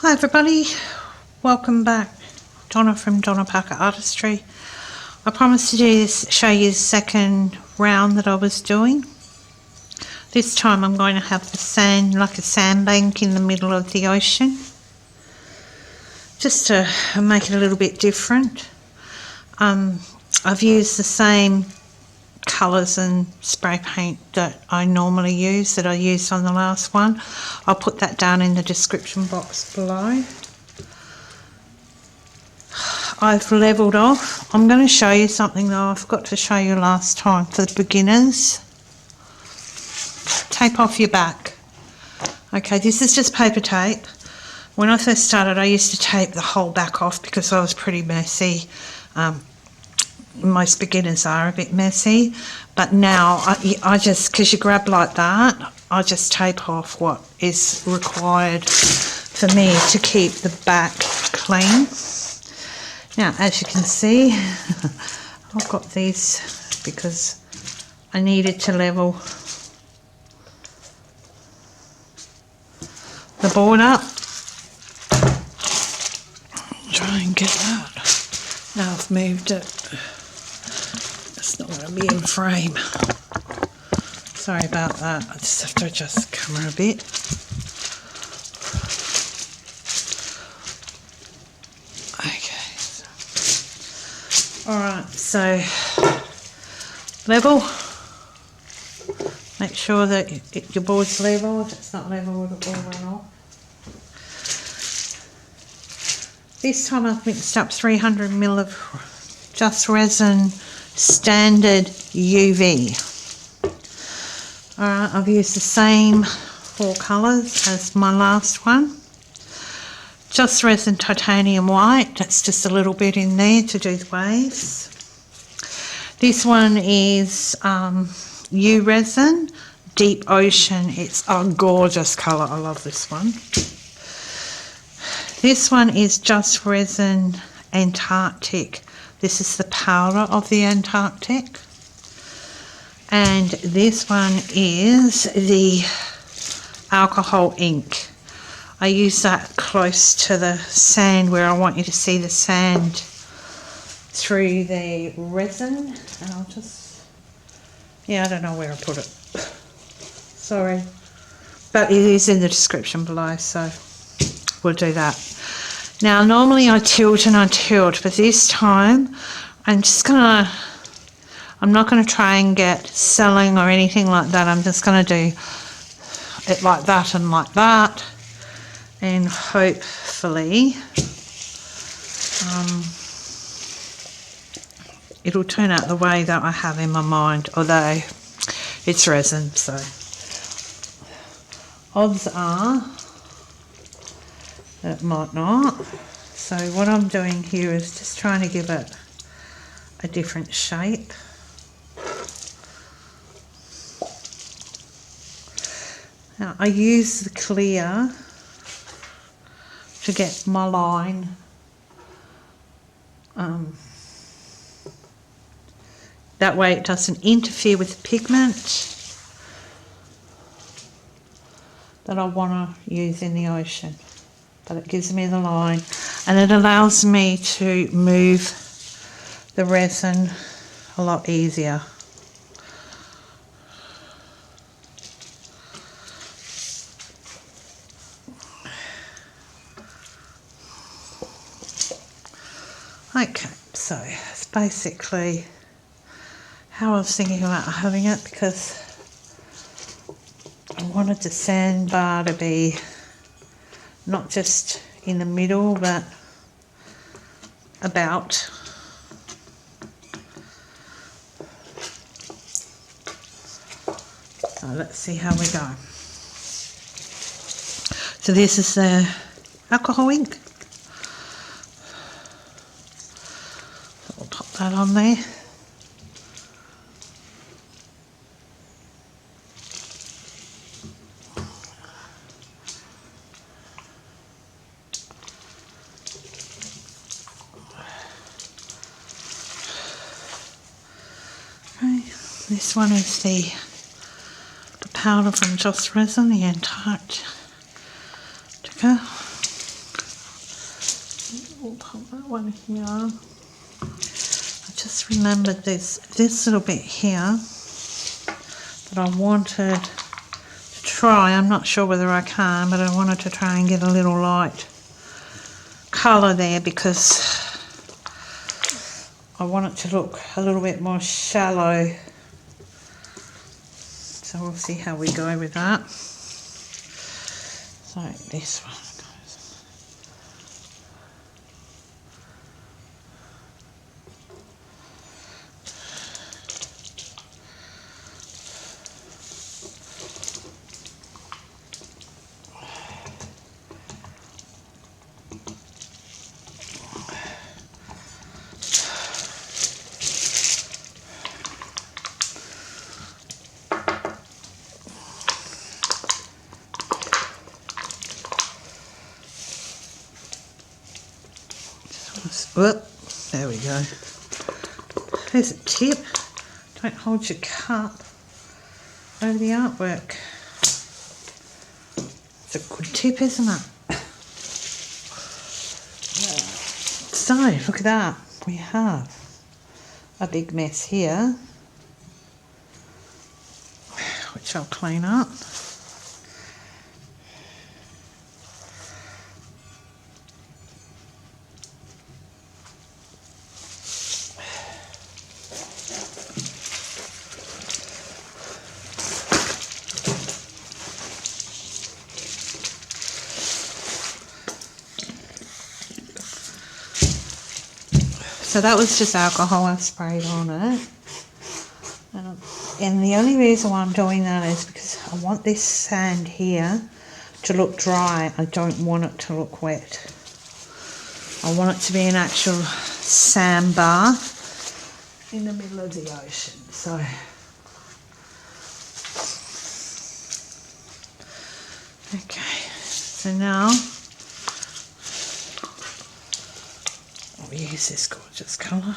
Hi everybody, welcome back. Donna from Donna Parker Artistry. I promised to do this, show you the second round that I was doing. This time I'm going to have the sand, like a sandbank in the middle of the ocean, just to make it a little bit different. I've used the same colours and spray paint that I normally use, that I used on the last one. I'll put that down in the description box below. I've levelled off. I'm going to show you something though I forgot to show you last time for the beginners. Tape off your back. Okay, this is just paper tape. When I first started I used to tape the whole back off because I was pretty messy. Most beginners are a bit messy, but now I just, because you grab like that, I just tape off what is required for me to keep the back clean. Now as you can see I've got these because I needed to level the board up. Try and get that. Now I've moved it. It's not going to be in frame. Sorry about that. I just have to adjust the camera a bit. Okay. Alright, so level. Make sure that your board's level. If it's not level, it'll all run off. This time I've mixed up 300 ml of just Resin Standard UV. Alright, I've used the same 4 colours as my last one. Just Resin Titanium White, that's just a little bit in there to do the waves. This one is U Resin Deep Ocean. It's a gorgeous colour, I love this one. This one is just Resin Antarctic. This is the powder of the Antarctic. And this one is the alcohol ink. I use that close to the sand where I want you to see the sand through the resin. And I'll just, yeah, I don't know where I put it. Sorry. But it is in the description below, so we'll do that. Now normally I tilt and I tilt, but this time I'm not gonna try and get selling or anything like that. I'm just gonna do it like that and like that, and hopefully it'll turn out the way that I have in my mind, although it's resin, so odds are it might not. So what I'm doing here is just trying to give it a different shape. Now I use the clear to get my line that way it doesn't interfere with the pigment that I want to use in the ocean. But it gives me the line and it allows me to move the resin a lot easier. Okay, so it's basically how I was thinking about having it, because I wanted the sandbar to be not just in the middle, but about. So let's see how we go. So this is the alcohol ink. So we'll pop that on there. This one is the powder from Just Resin, the Antarctica. that one here. I just remembered this little bit here that I wanted to try. I'm not sure whether I can, but I wanted to try and get a little light colour there because I want it to look a little bit more shallow. So we'll see how we go with that. So this one goes. Whoop, there we go. There's a tip. Don't hold your cup over the artwork. It's a good tip, isn't it? So, look at that. We have a big mess here, which I'll clean up. So that was just alcohol I sprayed on it. And the only reason why I'm doing that is because I want this sand here to look dry. I don't want it to look wet. I want it to be an actual sandbar in the middle of the ocean. So okay, so now I'll use this gorgeous colour.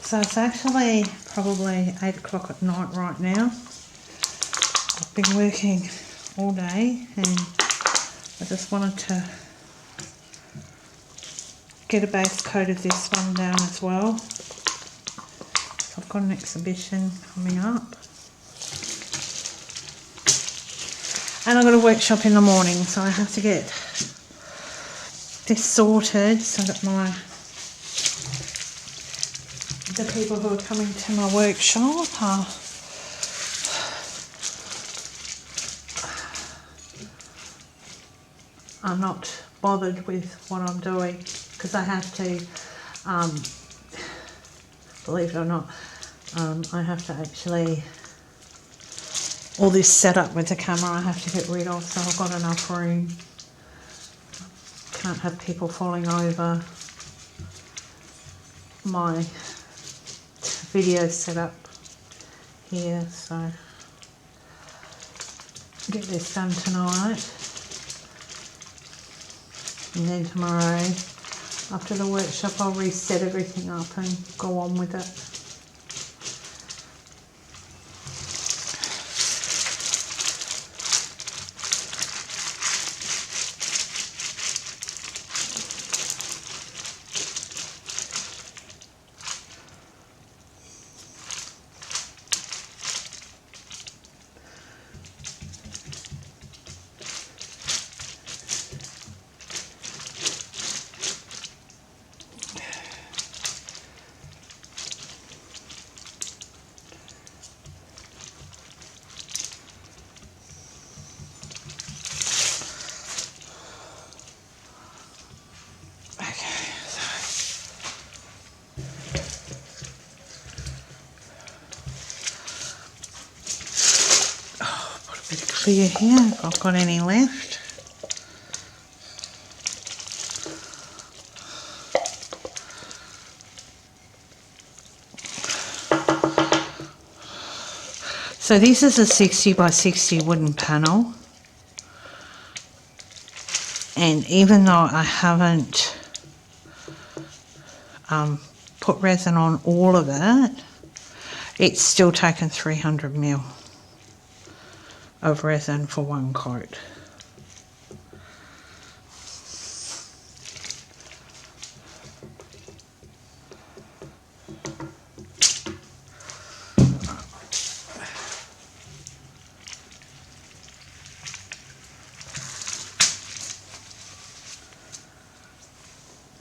So it's actually probably 8 o'clock at night right now. I've been working all day and I just wanted to get a base coat of this one down as well. I've got an exhibition coming up. And I've got a workshop in the morning, so I have to get this sorted so that the people who are coming to my workshop are not bothered with what I'm doing, because I have to, believe it or not, I have to actually, all this setup with the camera I have to get rid of, so I've got enough room. Can't have people falling over my video setup here, so get this done tonight, and then tomorrow after the workshop I'll reset everything up and go on with it. Clear here, if I've got any left. So this is a 60 by 60 wooden panel, and even though I haven't put resin on all of it, it's still taken 300 ml of resin for one coat.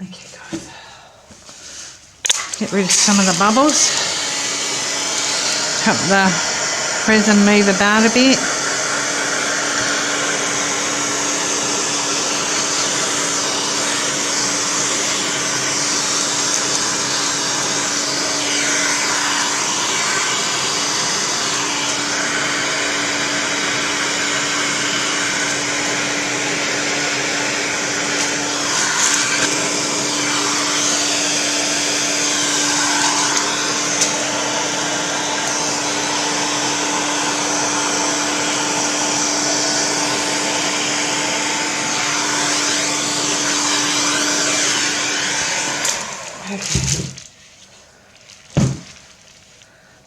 Okay guys, get rid of some of the bubbles, help the resin move about a bit.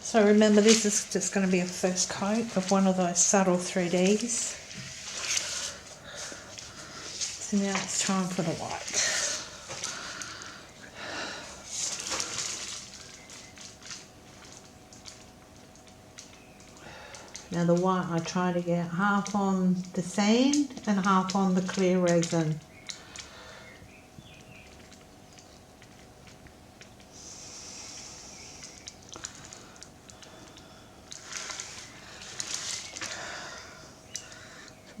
So remember, this is just going to be a first coat of one of those subtle 3Ds. So now it's time for the white. Now the white I try to get half on the sand and half on the clear resin.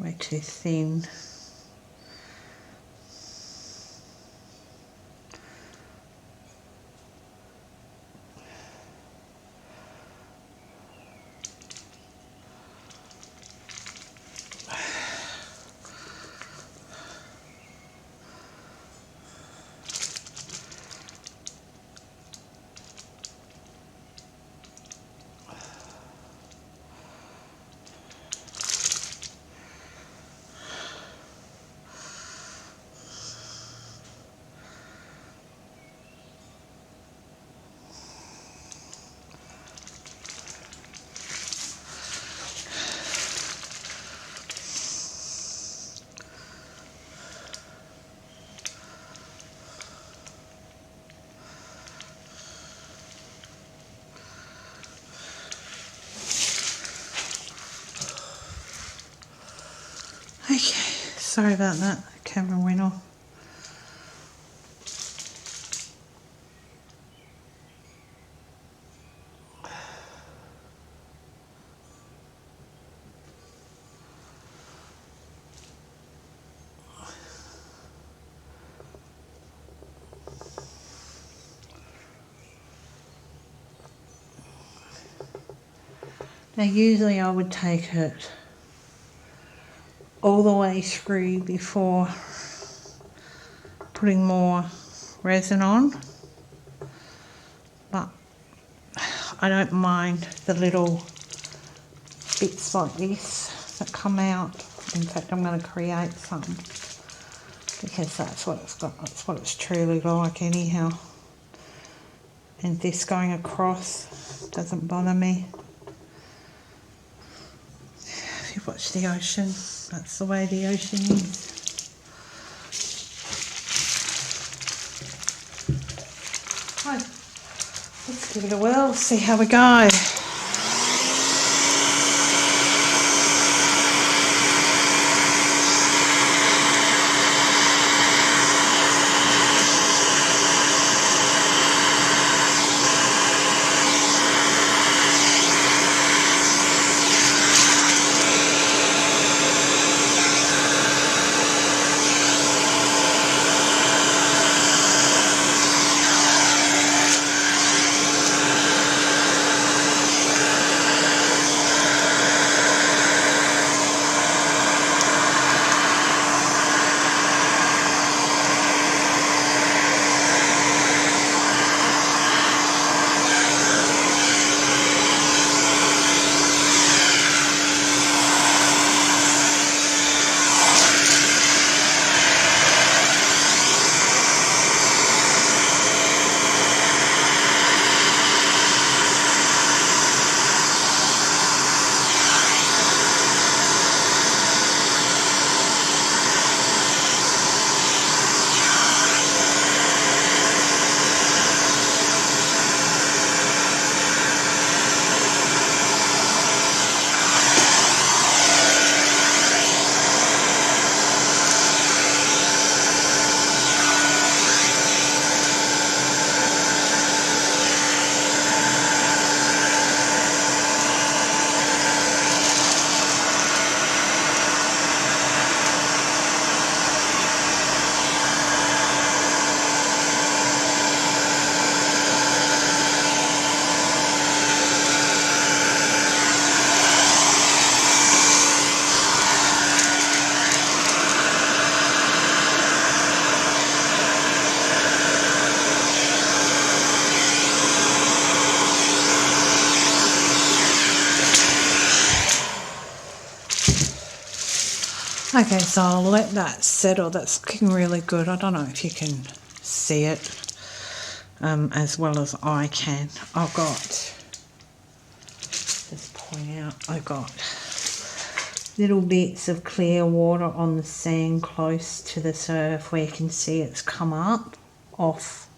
Way too thin. Okay, sorry about that, the camera went off. Now usually I would take it all the way through before putting more resin on, but I don't mind the little bits like this that come out. In fact, I'm going to create some because that's what it's got, that's what it's truly like anyhow. And this going across doesn't bother me. If you watch the ocean, that's the way the ocean is. Right, let's give it a whirl, see how we go. Okay, so I'll let that settle. That's looking really good. I don't know if you can see it as well as I can. I've got, just point out, I've got little bits of clear water on the sand close to the surf where you can see it's come up off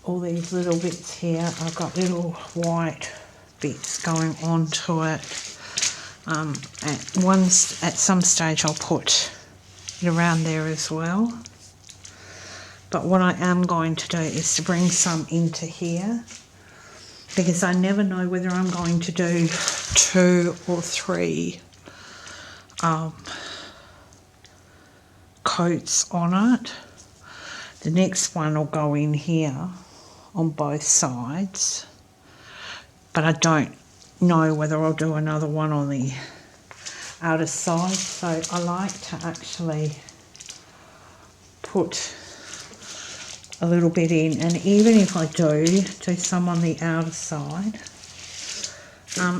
all these little bits here. I've got little white bits going onto it. At some stage I'll put it around there as well. But what I am going to do is to bring some into here, because I never know whether I'm going to do 2 or 3 coats on it. The next one will go in here on both sides, but I don't know whether I'll do another one on the outer side, so I like to actually put a little bit in, and even if I do some on the outer side,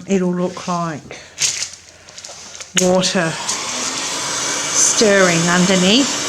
it'll look like water stirring underneath.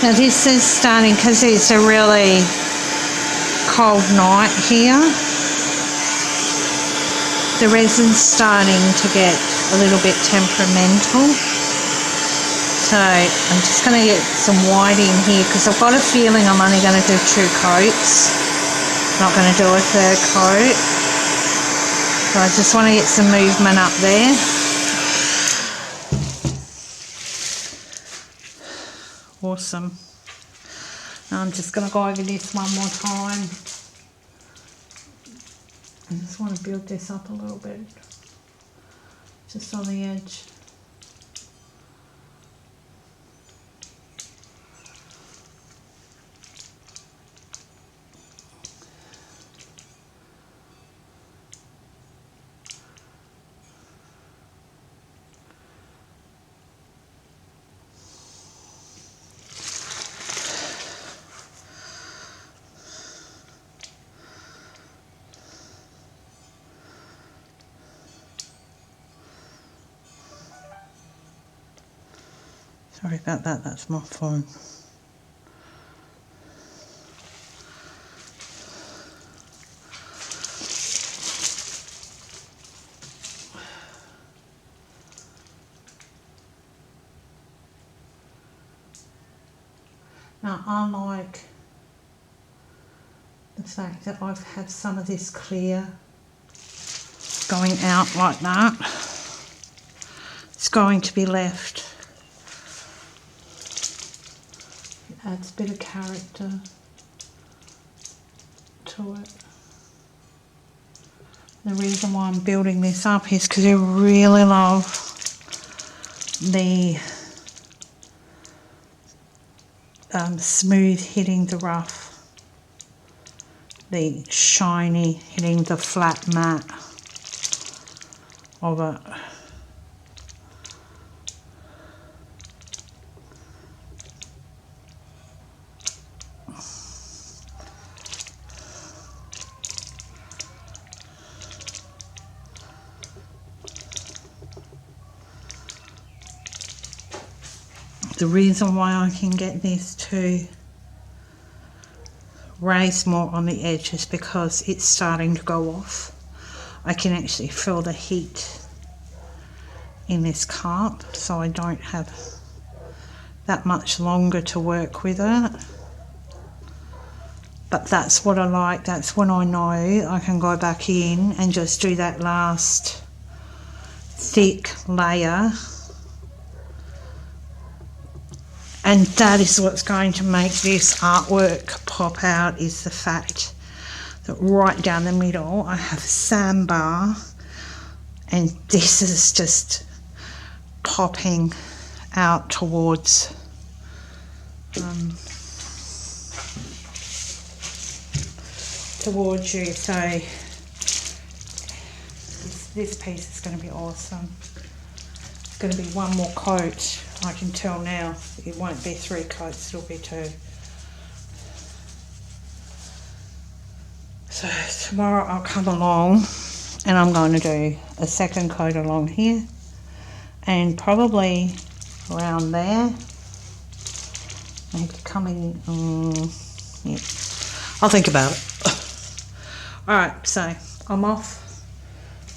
Now this is starting, because it's a really cold night here, the resin's starting to get a little bit temperamental. So I'm just going to get some white in here, because I've got a feeling I'm only going to do 2 coats. Not going to do a 3rd coat. So I just want to get some movement up there. Awesome. Now I'm just going to go over this one more time. I just want to build this up a little bit, just on the edge. Sorry about that, that's my phone. Now I like the fact that I've had some of this clear going out like that. It's going to be left. Adds a bit of character to it. The reason why I'm building this up is because I really love the smooth hitting the rough, the shiny hitting the flat matte of it. The reason why I can get this to raise more on the edge is because it's starting to go off. I can actually feel the heat in this cup, so I don't have that much longer to work with it. But that's what I like. That's when I know I can go back in and just do that last thick layer. And that is what's going to make this artwork pop out, is the fact that right down the middle I have sandbar, and this is just popping out towards towards you. So this piece is going to be awesome. It's going to be one more coat. I can tell now it won't be 3 coats, it'll be 2. So tomorrow I'll come along and I'm going to do a 2nd coat along here, and probably around there, maybe coming, yeah, I'll think about it. Alright, so I'm off.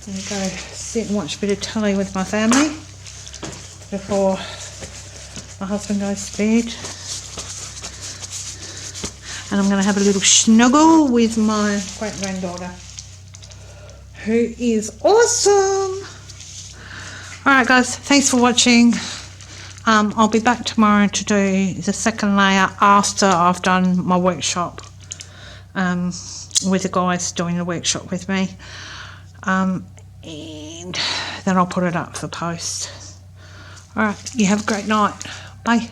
I'm going to go sit and watch a bit of telly with my family before my husband goes to bed, and I'm going to have a little snuggle with my great granddaughter, who is awesome. Alright guys, thanks for watching. I'll be back tomorrow to do the 2nd layer after I've done my workshop with the guys doing the workshop with me, and then I'll put it up for post. Alright, you have a great night. Bye.